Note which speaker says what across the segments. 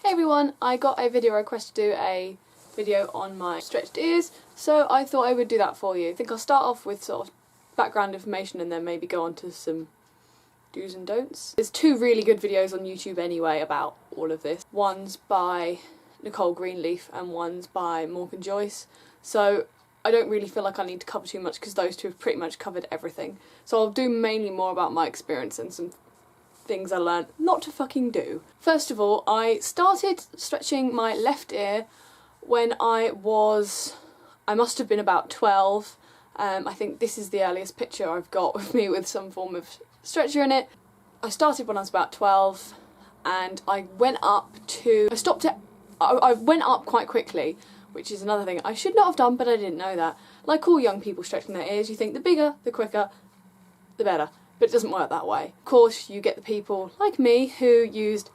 Speaker 1: Hey everyone, I got a video request to do a video on my stretched ears, so I thought I would do that for you. I think I'll start off with sort of background information and then maybe go on to some do's and don'ts. There's two really good videos on YouTube anyway about all of this. One's by Nicole Greenleaf and one's by Morgan Joyce, so I don't really feel like I need to cover too much because those two have pretty much covered everything. So I'll do mainly more about my experience and some things I learned not to fucking do. First of all, I started stretching my left ear when I must have been about 12. I think this is the earliest picture I've got of me with some form of stretcher in it. I started when I was about 12 and I went up quite quickly, which is another thing I should not have done, but I didn't know that. Like all young people stretching their ears, you think the bigger, the quicker, the better. But it doesn't work that way. Of course, you get the people like me who used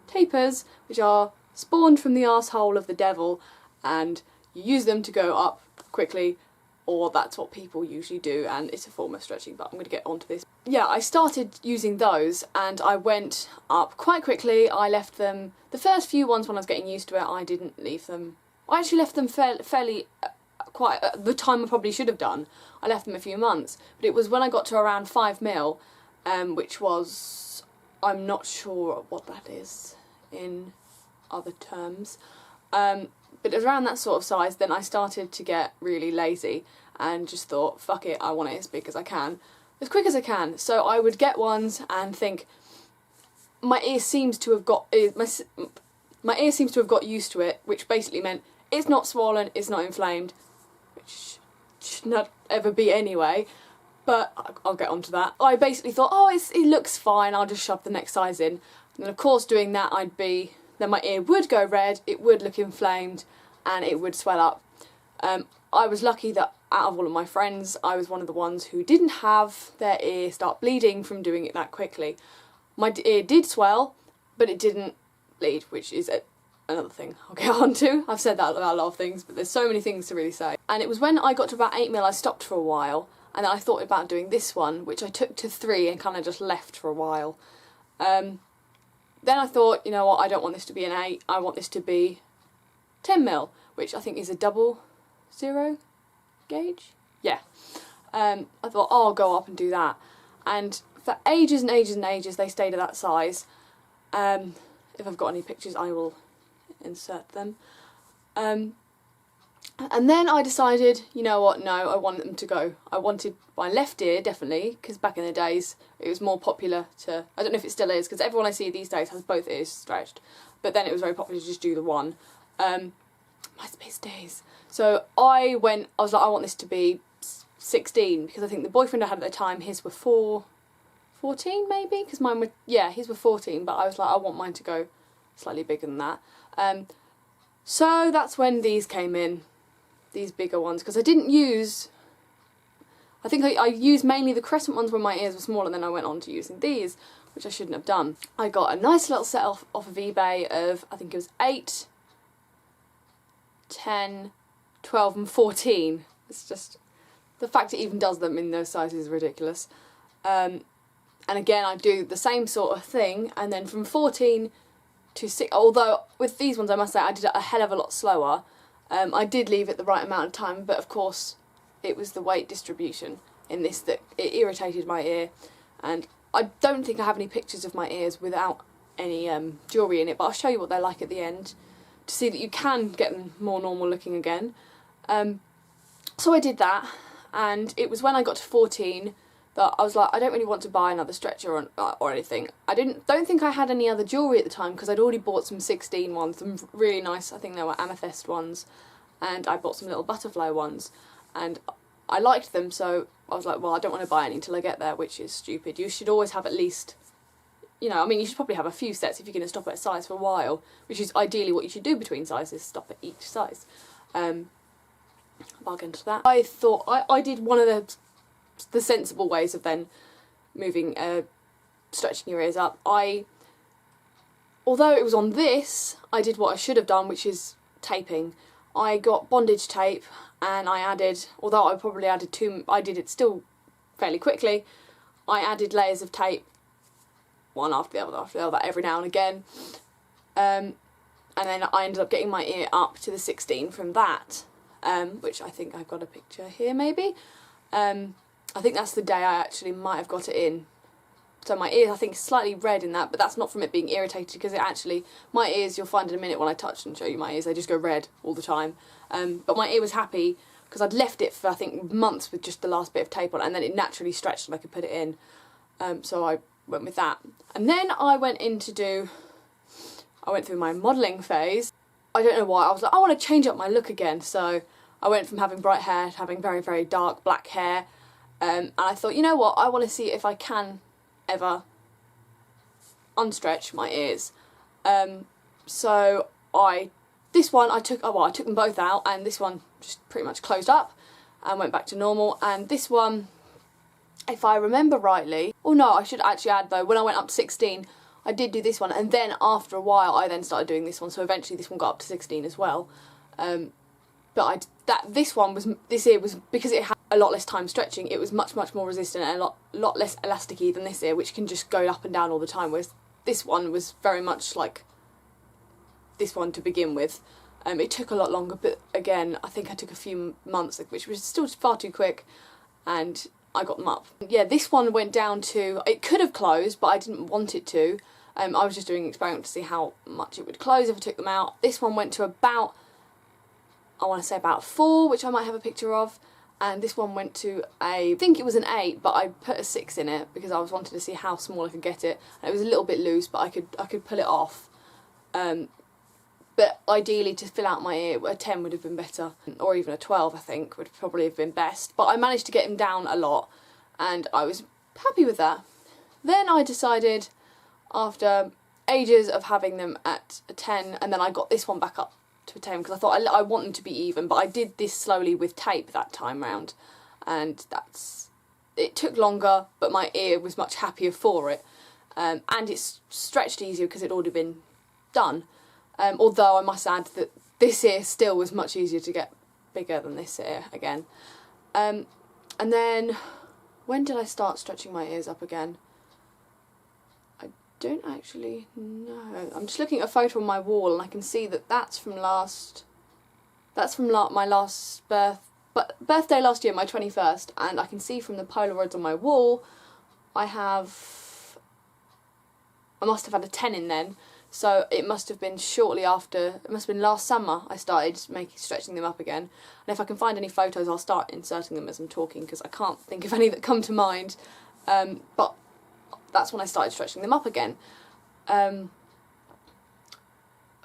Speaker 1: tapers, which are spawned from the arsehole of the devil, and you use them to go up quickly, or that's what people usually do, and it's a form of stretching, but I'm going to get onto this. Yeah, I started using those, and I went up quite quickly. I left them, the first few ones when I was getting used to it, I didn't leave them. I actually left them fairly quite at the time I probably should have done. I left them a few months, but it was when I got to around 5 mil, which was, I'm not sure what that is in other terms, but it was around that sort of size. Then I started to get really lazy and just thought, fuck it, I want it as big as I can, as quick as I can. So I would get ones and think, my ear seems to have got used to it, which basically meant it's not swollen, it's not inflamed, which should not ever be anyway, but I'll get onto that. I basically thought, oh, it looks fine, I'll just shove the next size in. And of course doing that, then my ear would go red, it would look inflamed, and it would swell up. I was lucky that out of all of my friends, I was one of the ones who didn't have their ear start bleeding from doing it that quickly. My ear did swell, but it didn't bleed, which is another thing I'll get on to. I've said that about a lot of things, but there's so many things to really say. And it was when I got to about 8 mil I stopped for a while, and then I thought about doing this one, which I took to 3 and kind of just left for a while. Then I thought, you know what, I don't want this to be an 8, I want this to be 10 mil, which I think is a 00 gauge? Yeah. I thought, oh, I'll go up and do that. And for ages and ages and ages they stayed at that size. If I've got any pictures I will insert them. And then I decided, you know what, no, I want them to go. I wanted my left ear, definitely, because back in the days it was more popular to, I don't know if it still is, because everyone I see these days has both ears stretched, but then it was very popular to just do the one. MySpace days. So I was like, I want this to be 16, because I think the boyfriend I had at the time, his were 14 maybe, because mine were, yeah, his were 14, but I was like, I want mine to go slightly bigger than that. So that's when these came in, these bigger ones, because I didn't use, I think I used mainly the crescent ones when my ears were small, and then I went on to using these, which I shouldn't have done. I got a nice little set off of eBay of, I think it was 8, 10, 12 and 14. It's just, the fact it even does them in those sizes is ridiculous. And again, I do the same sort of thing, and then from 14 to 6, although with these ones I must say I did it a hell of a lot slower. I did leave it the right amount of time, but of course it was the weight distribution in this that it irritated my ear, and I don't think I have any pictures of my ears without any jewellery in it, but I'll show you what they're like at the end to see that you can get them more normal looking again. So I did that, and it was when I got to 14 that I was like, I don't really want to buy another stretcher or anything. I don't think I had any other jewellery at the time, because I'd already bought some 16 ones, some really nice, I think they were amethyst ones, and I bought some little butterfly ones, and I liked them, so I was like, well, I don't want to buy any until I get there, which is stupid. You should always have at least, you know, I mean, you should probably have a few sets if you're going to stop at a size for a while, which is ideally what you should do between sizes, stop at each size. I'll get into that. I thought, I did one of the sensible ways of then moving, stretching your ears up. Although it was on this, I did what I should have done, which is taping. I got bondage tape, and I added, although I probably added I did it still fairly quickly, I added layers of tape, one after the other every now and again, And then I ended up getting my ear up to the 16 from that, which I think I've got a picture here maybe. I think that's the day I actually might have got it in. So my ear, I think, is slightly red in that, but that's not from it being irritated, because it actually, my ears, you'll find in a minute when I touch and show you my ears, they just go red all the time. But my ear was happy because I'd left it for, I think, months with just the last bit of tape on, and then it naturally stretched and I could put it in. So I went with that. And then I went through my modelling phase. I don't know why, I was like, I want to change up my look again. So I went from having bright hair to having very, very dark black hair. And I thought, you know what, I want to see if I can ever unstretch my ears. So I took them both out, and this one just pretty much closed up and went back to normal. And this one, if I remember rightly, oh no, I should actually add though, when I went up to 16, I did do this one, and then after a while I then started doing this one, so eventually this one got up to 16 as well. But this ear was, because it had a lot less time stretching, it was much more resistant and a lot less elasticy than this ear, which can just go up and down all the time, whereas this one was very much like this one to begin with. It took a lot longer, but again, I think I took a few months, which was still far too quick, and I got them up. Yeah, this one went down to, it could have closed, but I didn't want it to. I was just doing an experiment to see how much it would close if I took them out. This one went to about, I want to say about 4, which I might have a picture of, and this one went to I think it was an 8, but I put a 6 in it because I was wanting to see how small I could get it. And it was a little bit loose, but I could pull it off. But ideally, to fill out my ear, a 10 would have been better, or even a 12 I think would probably have been best. But I managed to get him down a lot, and I was happy with that. Then I decided, after ages of having them at a 10, and then I got this one back up to a 10 because I thought I want them to be even, but I did this slowly with tape that time round, and it took longer, but my ear was much happier for it, and it's stretched easier because it'd already been done. Although I must add that this ear still was much easier to get bigger than this ear again. And then, when did I start stretching my ears up again? I don't actually know. I'm just looking at a photo on my wall, and I can see that that's from my last birthday last year, my 21st, and I can see from the Polaroids on my wall, I must have had a 10 in then. So it must have been shortly after, it must have been last summer I started stretching them up again. And if I can find any photos, I'll start inserting them as I'm talking, because I can't think of any that come to mind. But that's when I started stretching them up again. But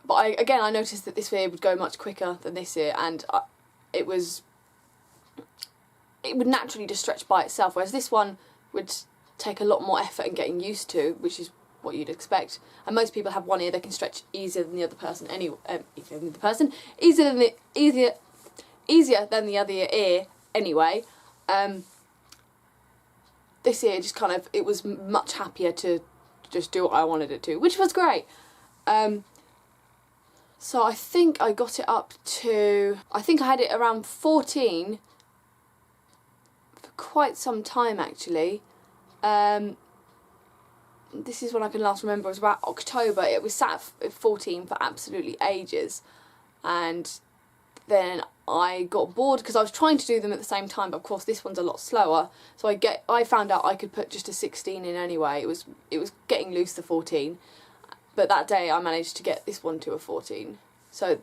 Speaker 1: I noticed that this ear would go much quicker than this ear, and it would naturally just stretch by itself, whereas this one would take a lot more effort in getting used to, which is what you'd expect. And most people have one ear that can stretch easier than the other person easier than the other ear anyway. This ear just kind of, it was much happier to just do what I wanted it to, which was great. So I think I got it up to, I think I had it around 14 for quite some time actually. This is when I can last remember, it was about October. It was sat at 14 for absolutely ages, and then I got bored because I was trying to do them at the same time, but of course this one's a lot slower, so I found out I could put just a 16 in anyway. It was getting loose to 14, but that day I managed to get this one to a 14, so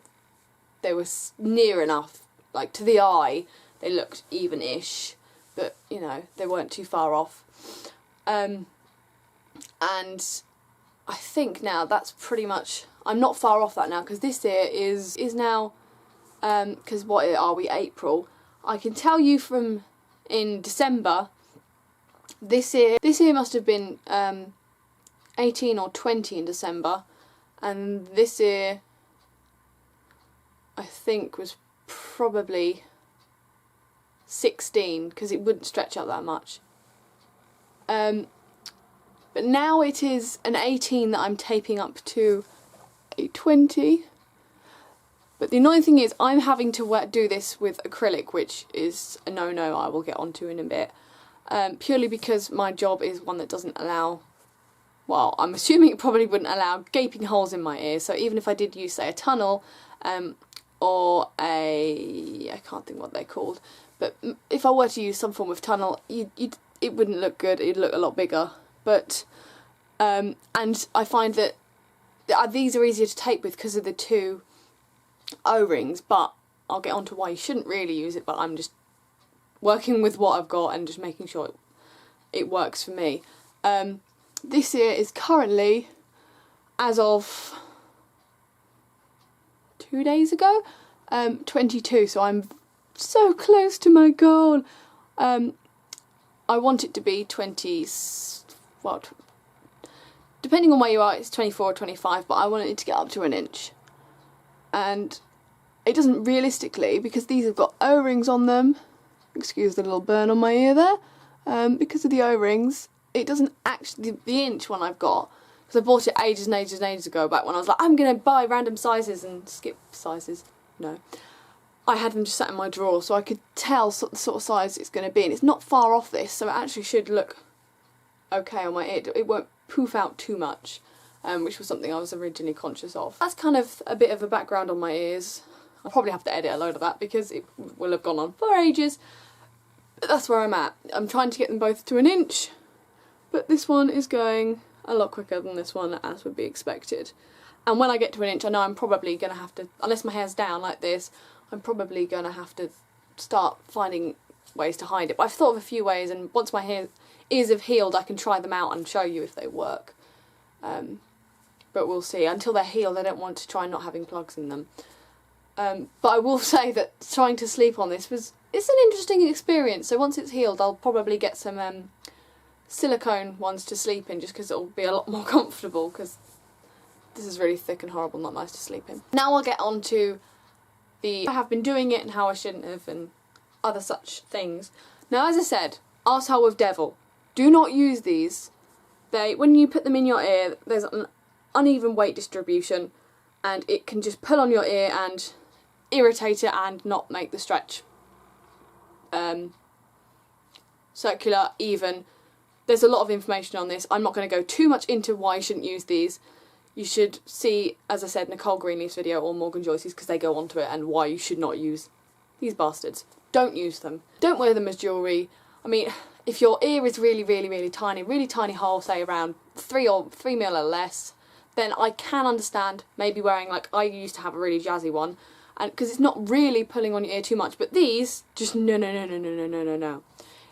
Speaker 1: they were near enough, like to the eye they looked even-ish, but you know, they weren't too far off. And I think now that's pretty much, I'm not far off that now, because this ear is now, because what are we, April? I can tell you from in December, this ear must have been 18 or 20 in December, and this ear I think was probably 16, because it wouldn't stretch up that much. But now it is an 18 that I'm taping up to a 20. But the annoying thing is I'm having to do this with acrylic, which is a no-no I will get onto in a bit. Purely because my job is one that doesn't allow well, I'm assuming it probably wouldn't allow gaping holes in my ear. So even if I did use, say, a tunnel or I can't think what they're called, but if I were to use some form of tunnel, it wouldn't look good. It'd look a lot bigger. But and I find that these are easier to tape with because of the two O-rings, but I'll get on to why you shouldn't really use it, but I'm just working with what I've got and just making sure it works for me. This ear is currently, as of 2 days ago, 22, so I'm so close to my goal. I want it to be 20, well, depending on where you are, it's 24 or 25, but I want it to get up to an inch. And it doesn't realistically, because these have got O-rings on them, excuse the little burn on my ear there, because of the O-rings, it doesn't actually, the inch one I've got, because I bought it ages and ages and ages ago, back when I was like, I'm going to buy random sizes and skip sizes. No. I had them just sat in my drawer, so I could tell the sort of size it's going to be, and it's not far off this, so it actually should look okay on my ear. It won't poof out too much, which was something I was originally conscious of. That's kind of a bit of a background on my ears. I'll probably have to edit a load of that because it will have gone on for ages, but that's where I'm at. I'm trying to get them both to an inch, but this one is going a lot quicker than this one, as would be expected. And when I get to an inch, I know I'm probably going to have to, unless my hair's down like this, I'm probably going to have to start finding ways to hide it. But I've thought of a few ways, and once my ears have healed, I can try them out and show you if they work. But we'll see. Until they're healed, I don't want to try not having plugs in them. But I will say that trying to sleep on this it's an interesting experience. So once it's healed, I'll probably get some silicone ones to sleep in, just because it'll be a lot more comfortable, because this is really thick and horrible, not nice to sleep in. Now I'll get on to I have been doing it and how I shouldn't have and other such things. Now, as I said, arsehole with devil. Do not use these. When you put them in your ear, there's an uneven weight distribution, and it can just pull on your ear and irritate it and not make the stretch circular, even. There's a lot of information on this. I'm not going to go too much into why you shouldn't use these. You should see, as I said, Nicole Greenleaf's video or Morgan Joyce's, because they go onto it, and why you should not use these bastards. Don't use them. Don't wear them as jewellery. I mean, if your ear is really, really, really tiny hole, say around 3 mil or less, then I can understand maybe wearing, like, I used to have a really jazzy one, and because it's not really pulling on your ear too much, but these, just no.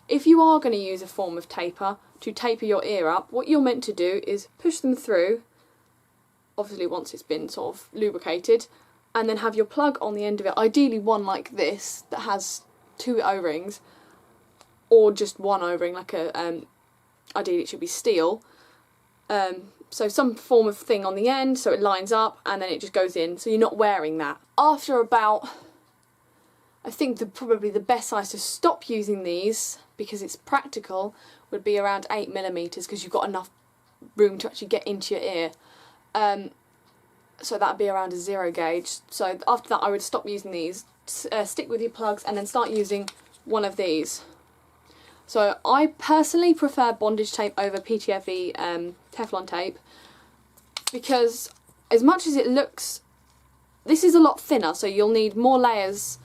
Speaker 1: If you are going to use a form of taper to taper your ear up, what you're meant to do is push them through, obviously once it's been sort of lubricated, and then have your plug on the end of it, ideally one like this that has 2 O-rings, or just one O-ring, like ideally it should be steel, so some form of thing on the end so it lines up and then it just goes in, so you're not wearing that. After about, I think probably the best size to stop using these, because it's practical, would be around 8mm, because you've got enough room to actually get into your ear. So that'd be around a 0 gauge. So after that I would stop using these, stick with your plugs, and then start using one of these. So I personally prefer bondage tape over PTFE Teflon tape, because as much as it looks, this is a lot thinner, so you'll need more layers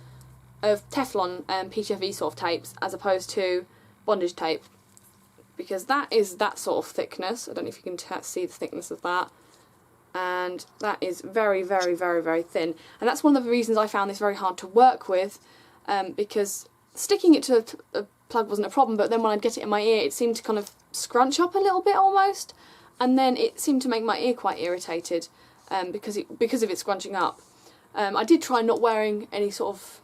Speaker 1: of Teflon and PTFE sort of tapes as opposed to bondage tape, because that is that sort of thickness. I don't know if you can see the thickness of that. And that is very, very, very, very thin. And that's one of the reasons I found this very hard to work with, because sticking it to a plug wasn't a problem, but then when I'd get it in my ear, it seemed to kind of scrunch up a little bit almost, and then it seemed to make my ear quite irritated because of it scrunching up. I did try not wearing any sort of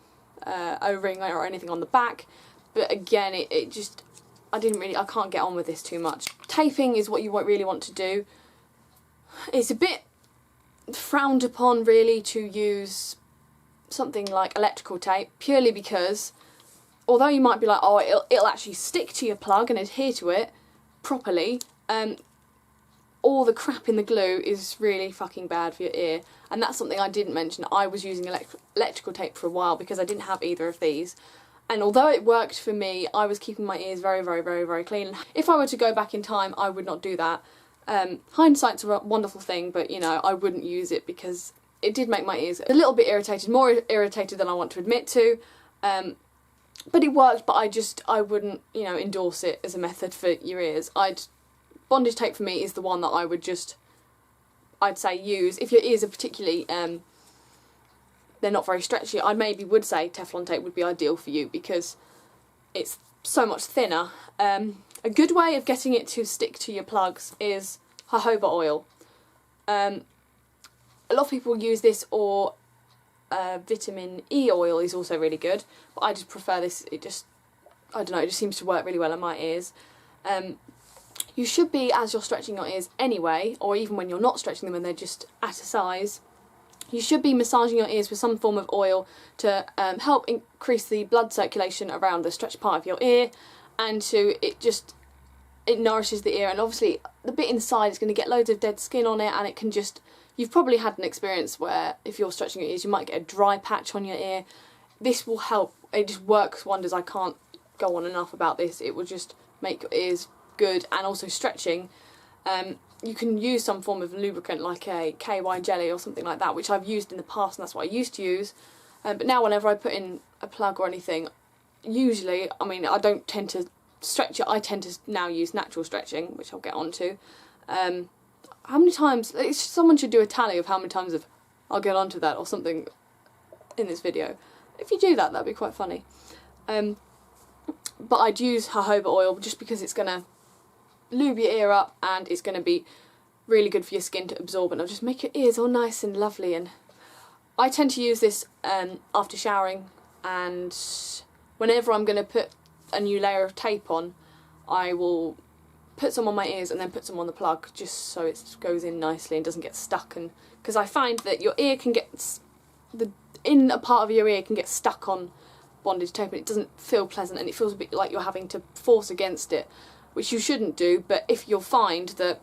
Speaker 1: O-ring or anything on the back, but again, it just, I can't get on with this too much. Taping is what you really want to do. It's a bit frowned upon really to use something like electrical tape, purely because although you might be like, oh, it'll actually stick to your plug and adhere to it properly, all the crap in the glue is really fucking bad for your ear. And that's something I didn't mention. I was using electrical tape for a while because I didn't have either of these. And although it worked for me, I was keeping my ears very, very, very, very clean. If I were to go back in time, I would not do that. Hindsight's a wonderful thing, but you know, I wouldn't use it because it did make my ears a little bit irritated, more irritated than I want to admit to. But it worked, but I wouldn't, you know, endorse it as a method for your ears. Bondage tape for me is the one that I would just, I'd say use. If your ears are particularly, they're not very stretchy, I maybe would say Teflon tape would be ideal for you because it's so much thinner. A good way of getting it to stick to your plugs is jojoba oil. A lot of people use this, or vitamin E oil is also really good, but I just prefer this. I don't know, it just seems to work really well on my ears. You should be, as you're stretching your ears anyway, or even when you're not stretching them and they're just at a size, you should be massaging your ears with some form of oil to help increase the blood circulation around the stretched part of your ear, and it nourishes the ear. And obviously the bit inside is going to get loads of dead skin on it, and it can just, you've probably had an experience where if you're stretching your ears you might get a dry patch on your ear. This will help, it just works wonders. I can't go on enough about this. It will just make your ears good. And also stretching, you can use some form of lubricant like a KY jelly or something like that, which I've used in the past and that's what I used to use. But now whenever I put in a plug or anything, usually, I mean, I don't tend to stretch it, I tend to now use natural stretching, which I'll get onto. How many times, someone should do a tally of how many times I'll get onto that or something in this video. If you do that, that'd be quite funny. But I'd use jojoba oil just because it's going to lube your ear up and it's going to be really good for your skin to absorb, and it'll just make your ears all nice and lovely. And I tend to use this after showering, and whenever I'm going to put a new layer of tape on, I will put some on my ears and then put some on the plug, just so it goes in nicely and doesn't get stuck. And because I find that your ear can get, the inner part of your ear can get stuck on bondage tape and it doesn't feel pleasant, and it feels a bit like you're having to force against it, which you shouldn't do. But if you'll find that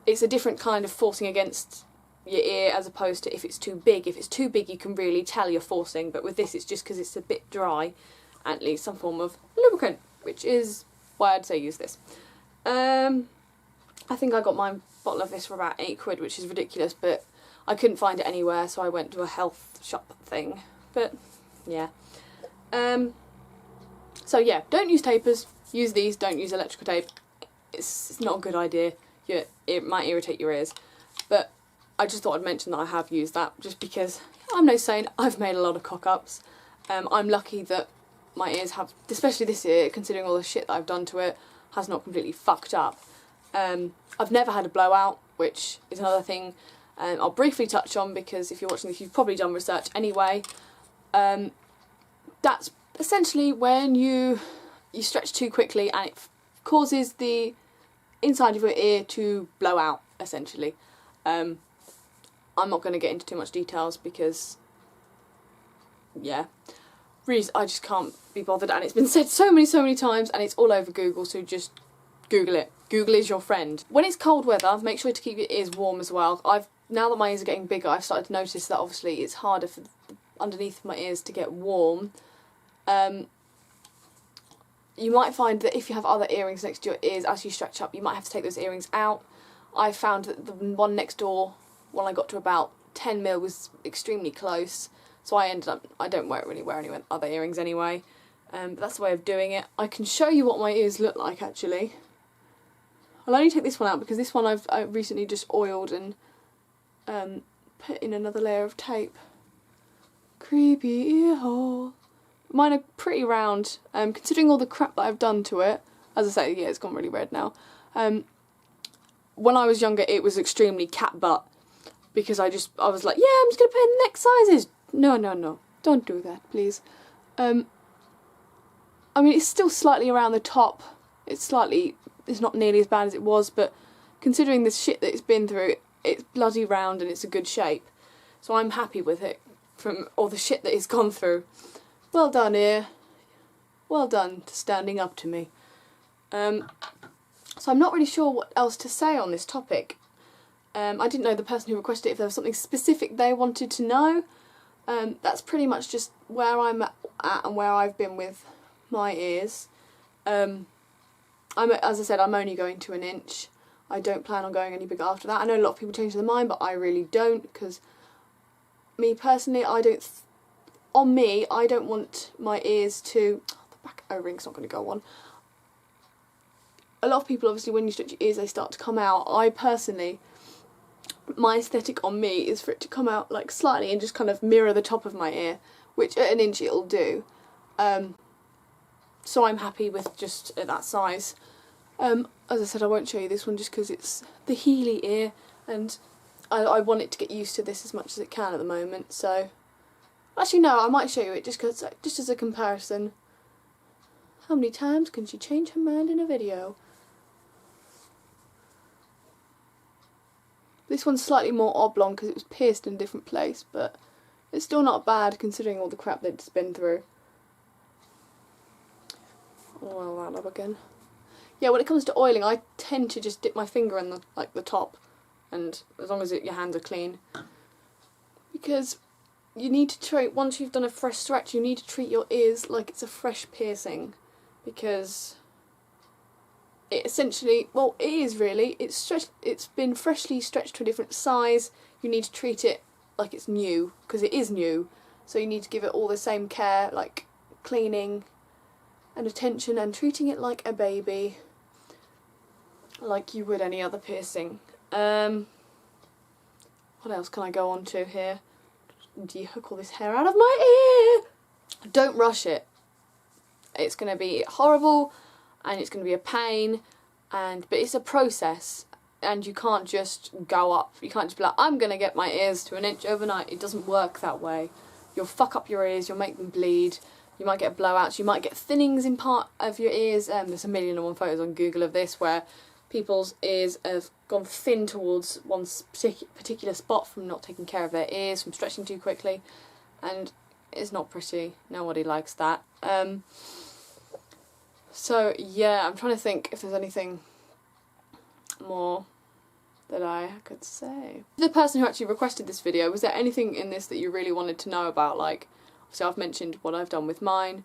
Speaker 1: it's a different kind of forcing against your ear as opposed to if it's too big. If it's too big you can really tell you're forcing, but with this it's just because it's a bit dry and needs some form of lubricant, which is why I'd say use this. I think I got my bottle of this for about £8, which is ridiculous, but I couldn't find it anywhere, so I went to a health shop thing. But yeah. So yeah, don't use tapers, use these, don't use electrical tape. It's not a good idea. It might irritate your ears. But I just thought I'd mention that I have used that, just because I'm no saint, I've made a lot of cock-ups. I'm lucky that my ears have, especially this ear, considering all the shit that I've done to it, has not completely fucked up. I've never had a blowout, which is another thing I'll briefly touch on, because if you're watching this you've probably done research anyway. That's essentially when you stretch too quickly and it causes the inside of your ear to blow out, essentially. I'm not going to get into too much details because, yeah, really, I just can't be bothered, and it's been said so many times and it's all over Google, so just Google it. Google is your friend. When it's cold weather, make sure to keep your ears warm as well. Now that my ears are getting bigger, I've started to notice that obviously it's harder for underneath my ears to get warm. You might find that if you have other earrings next to your ears, as you stretch up, you might have to take those earrings out. I found that the one next door, when I got to about 10mm, was extremely close, so I don't really wear any other earrings anyway. But that's the way of doing it. I can show you what my ears look like, actually. I'll only take this one out because this one I've recently just oiled and put in another layer of tape. Creepy ear hole. Mine are pretty round, considering all the crap that I've done to it. As I say, yeah, it's gone really red now. When I was younger, it was extremely cat butt, because I was like, yeah, I'm just going to put in the next sizes. No, don't do that, please. I mean, it's still slightly around the top. It's not nearly as bad as it was, but considering the shit that it's been through, it's bloody round and it's a good shape. So I'm happy with it, from all the shit that it's gone through. Well done, ear. Well done to standing up to me. So I'm not really sure what else to say on this topic. I didn't know the person who requested it if there was something specific they wanted to know. That's pretty much just where I'm at and where I've been with my ears. As I said, I'm only going to 1 inch. I don't plan on going any bigger after that. I know a lot of people change their mind, but I really don't, because me personally, I don't want my ears to... Oh, the back O-ring's not going to go on. A lot of people, obviously, when you stretch your ears, they start to come out. I personally, my aesthetic on me is for it to come out like slightly and just kind of mirror the top of my ear, which at an inch it'll do. So I'm happy with just at that size. As I said, I won't show you this one just because it's the Healy ear, and I want it to get used to this as much as it can at the moment. So, actually no, I might show you it just as a comparison. How many times can she change her mind in a video? This one's slightly more oblong because it was pierced in a different place, but it's still not bad considering all the crap that it's been through. I'll oil that up again. Yeah, when it comes to oiling, I tend to just dip my finger in the top, and as long as your hands are clean, because you need to treat, once you've done a fresh stretch, you need to treat your ears like it's a fresh piercing, because it essentially, well, it is really, it's been freshly stretched to a different size. You need to treat it like it's new, because it is new, so you need to give it all the same care, like cleaning and attention, and treating it like a baby, like you would any other piercing. What else can I go on to here? De-hook all this hair out of my ear! Don't rush it. It's going to be horrible, and it's going to be a pain, but it's a process, and you can't just go up. You can't just be like, I'm going to get my ears to an inch overnight. It doesn't work that way. You'll fuck up your ears, you'll make them bleed, you might get blowouts, you might get thinnings in part of your ears. There's a million and one photos on Google of this where people's ears have gone thin towards one particular spot from not taking care of their ears, from stretching too quickly, and it's not pretty. Nobody likes that. So yeah, I'm trying to think if there's anything more that I could say. The person who actually requested this video, was there anything in this that you really wanted to know about? Like, obviously I've mentioned what I've done with mine,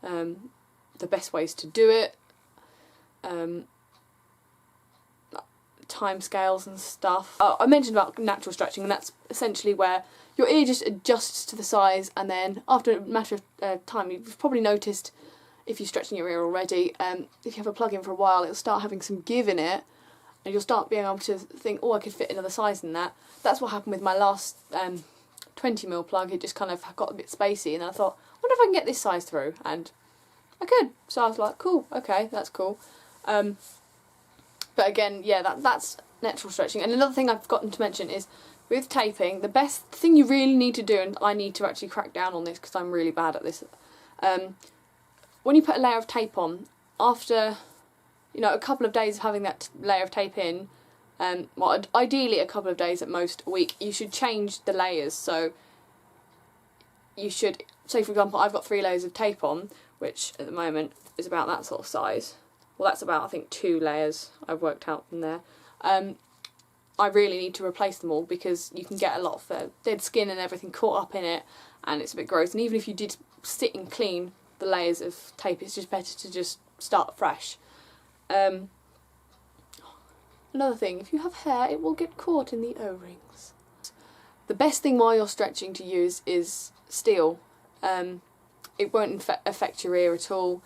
Speaker 1: the best ways to do it, time scales and stuff. I mentioned about natural stretching, and that's essentially where your ear just adjusts to the size, and then after a matter of time, you've probably noticed, if you're stretching your ear already, if you have a plug in for a while, it'll start having some give in it, and you'll start being able to think, oh, I could fit another size in that. That's what happened with my last 20mm plug. It just kind of got a bit spacey, and then I thought, I wonder if I can get this size through, and I could. So I was like, cool, okay, that's cool. But again, yeah, that's natural stretching. And another thing I've forgotten to mention is, with taping, the best thing you really need to do, and I need to actually crack down on this because I'm really bad at this, when you put a layer of tape on, after, you know, a couple of days of having that layer of tape in, well, ideally a couple of days at most, a week, you should change the layers. So you should, say for example, I've got 3 layers of tape on, which at the moment is about that sort of size. Well, that's about, I think, 2 layers I've worked out from there. I really need to replace them all, because you can get a lot of dead skin and everything caught up in it, and it's a bit gross. And even if you did sit and clean the layers of tape, it's just better to just start fresh. Another thing, if you have hair, it will get caught in the O-rings. The best thing while you're stretching to use is steel. It won't affect your ear at all.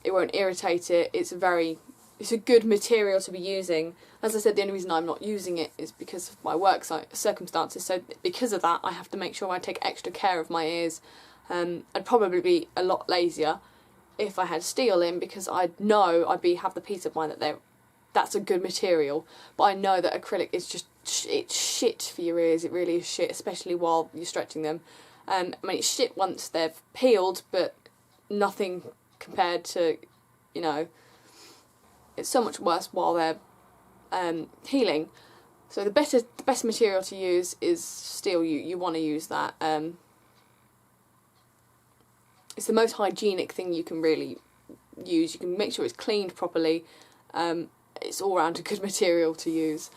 Speaker 1: It won't irritate it. It's a good material to be using. As I said, the only reason I'm not using it is because of my work circumstances. So because of that, I have to make sure I take extra care of my ears. I'd probably be a lot lazier if I had steel in, because I'd know have the peace of mind that that's a good material. But I know that acrylic is just, it's shit for your ears. It really is shit, especially while you're stretching them. I mean, it's shit once they've peeled, but nothing compared to, you know, it's so much worse while they're healing. So the best material to use is steel. You want to use that. It's the most hygienic thing you can really use. You can make sure it's cleaned properly. It's all around a good material to use.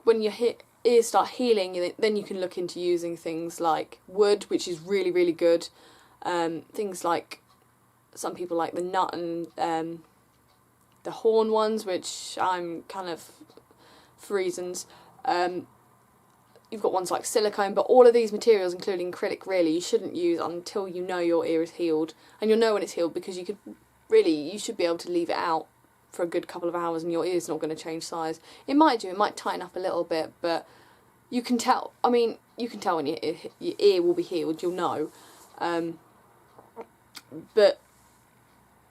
Speaker 1: When your ears start healing, then you can look into using things like wood, which is really, really good. Things like, some people like the nut and the horn ones, which I'm kind of, for reasons. You've got ones like silicone, but all of these materials, including acrylic, really, you shouldn't use until you know your ear is healed. And you'll know when it's healed because you should be able to leave it out for a good couple of hours and your ear's not going to change size. It might tighten up a little bit, but you can tell, I mean, you can tell when your ear will be healed, you'll know. But,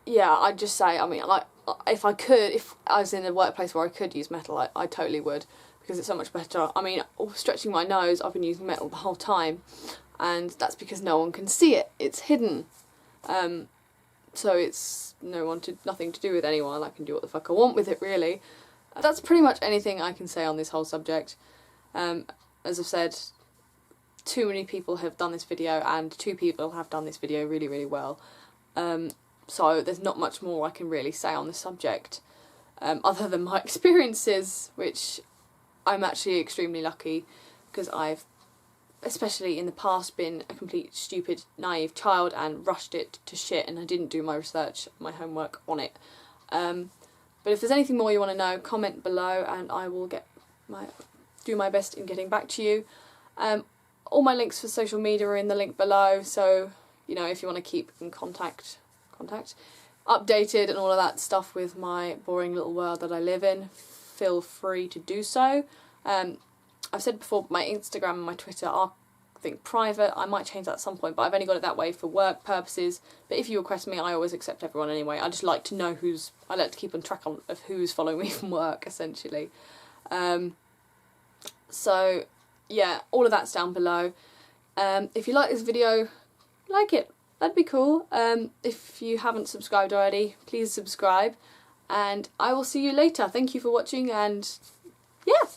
Speaker 1: yeah, I'd just say, I mean, like, if I was in a workplace where I could use metal, I totally would, because it's so much better. I mean, stretching my nose, I've been using metal the whole time, and that's because no one can see it. It's hidden. So it's nothing to do with anyone. I can do what the fuck I want with it, really. That's pretty much anything I can say on this whole subject. As I've said, too many people have done this video, and 2 people have done this video really, really well. So there's not much more I can really say on this subject, other than my experiences, which I'm actually extremely lucky, because I've, especially in the past, been a complete stupid, naive child and rushed it to shit, and I didn't do my research, my homework on it. But if there's anything more you want to know, comment below and I will do my best in getting back to you. All my links for social media are in the link below, so, you know, if you want to keep in contact, updated and all of that stuff with my boring little world that I live in, feel free to do so. I've said before, my Instagram and my Twitter are, I think, private. I might change that at some point, but I've only got it that way for work purposes. But if you request me, I always accept everyone anyway. I just like to know I like to keep on track of who's following me from work, essentially. So, yeah, all of that's down below. If you like this video, like it. That'd be cool. If you haven't subscribed already, please subscribe. And I will see you later. Thank you for watching, and yeah.